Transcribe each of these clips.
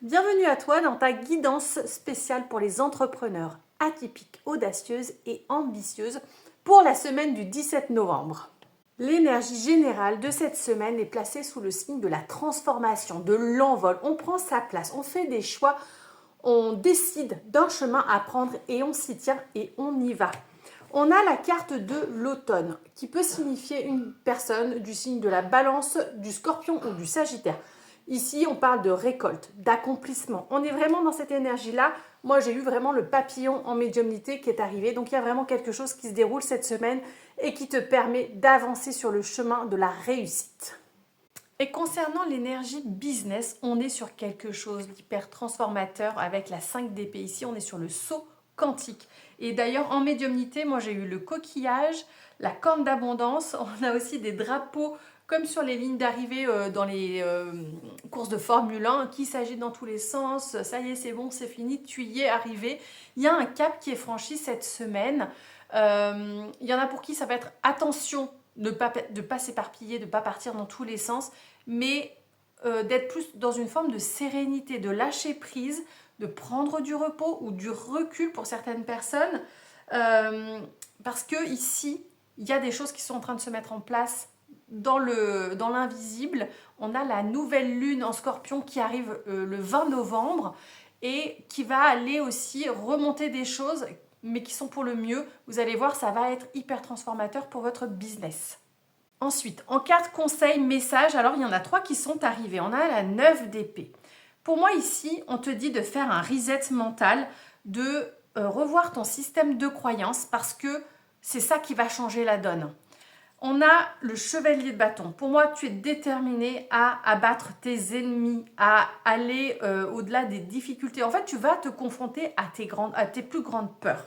Bienvenue à toi dans ta guidance spéciale pour les entrepreneurs atypiques, audacieuses et ambitieuses pour la semaine du 17 novembre. L'énergie générale de cette semaine est placée sous le signe de la transformation, de l'envol. On prend sa place, on fait des choix, on décide d'un chemin à prendre et on s'y tient et on y va. On a la carte de l'automne qui peut signifier une personne du signe de la Balance, du Scorpion ou du Sagittaire. Ici, on parle de récolte, d'accomplissement. On est vraiment dans cette énergie-là. Moi, j'ai eu vraiment le papillon en médiumnité qui est arrivé. Donc, il y a vraiment quelque chose qui se déroule cette semaine et qui te permet d'avancer sur le chemin de la réussite. Et concernant l'énergie business, on est sur quelque chose d'hyper transformateur avec la 5 d'épée. Ici, on est sur le saut quantique. Et d'ailleurs, en médiumnité, moi, j'ai eu le coquillage, la corne d'abondance. On a aussi des drapeaux comme sur les lignes d'arrivée dans les courses de Formule 1, qui s'agit dans tous les sens, ça y est, c'est bon, c'est fini, tu y es arrivé. Il y a un cap qui est franchi cette semaine. Il y en a pour qui ça va être attention de pas s'éparpiller, de ne pas partir dans tous les sens, mais d'être plus dans une forme de sérénité, de lâcher prise, de prendre du repos ou du recul pour certaines personnes. Parce que ici, il y a des choses qui sont en train de se mettre en place dans l'invisible. On a la nouvelle lune en Scorpion qui arrive le 20 novembre et qui va aller aussi remonter des choses, mais qui sont pour le mieux. Vous allez voir, ça va être hyper transformateur pour votre business. Ensuite, en carte conseil, message, alors il y en a 3 qui sont arrivés. On a la 9 d'épée. Pour moi ici, on te dit de faire un reset mental, de revoir ton système de croyances parce que c'est ça qui va changer la donne. On a le chevalier de bâton. Pour moi, tu es déterminé à abattre tes ennemis, à aller au-delà des difficultés. En fait, tu vas te confronter à tes plus grandes peurs.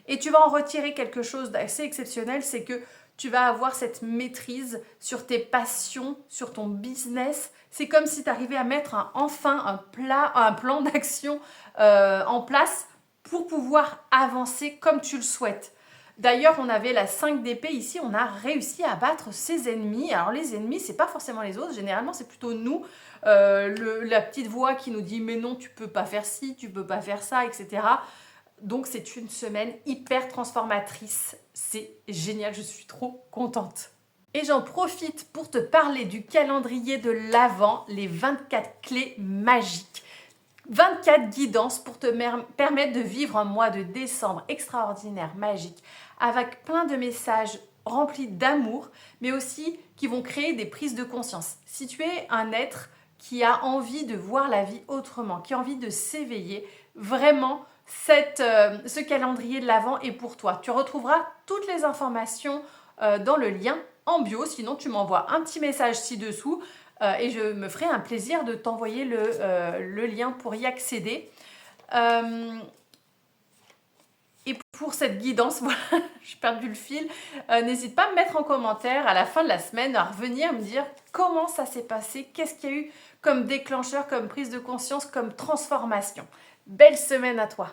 Et tu vas en retirer quelque chose d'assez exceptionnel, c'est que tu vas avoir cette maîtrise sur tes passions, sur ton business. C'est comme si tu arrivais à mettre enfin un plan d'action en place pour pouvoir avancer comme tu le souhaites. D'ailleurs, on avait la 5 d'épée ici, on a réussi à battre ses ennemis. Alors les ennemis, c'est pas forcément les autres, généralement c'est plutôt nous, la petite voix qui nous dit mais non, tu peux pas faire ci, tu peux pas faire ça, etc. Donc c'est une semaine hyper transformatrice, c'est génial, je suis trop contente. Et j'en profite pour te parler du calendrier de l'Avent, les 24 clés magiques. 24 guidances pour te permettre de vivre un mois de décembre extraordinaire, magique, avec plein de messages remplis d'amour, mais aussi qui vont créer des prises de conscience. Si tu es un être qui a envie de voir la vie autrement, qui a envie de s'éveiller, vraiment, ce calendrier de l'Avent est pour toi. Tu retrouveras toutes les informations dans le lien en bio, sinon tu m'envoies un petit message ci-dessous et je me ferai un plaisir de t'envoyer le lien pour y accéder. Et pour cette guidance, voilà, j'ai perdu le fil, n'hésite pas à me mettre en commentaire à la fin de la semaine, à revenir me dire comment ça s'est passé, qu'est-ce qu'il y a eu comme déclencheur, comme prise de conscience, comme transformation. Belle semaine à toi!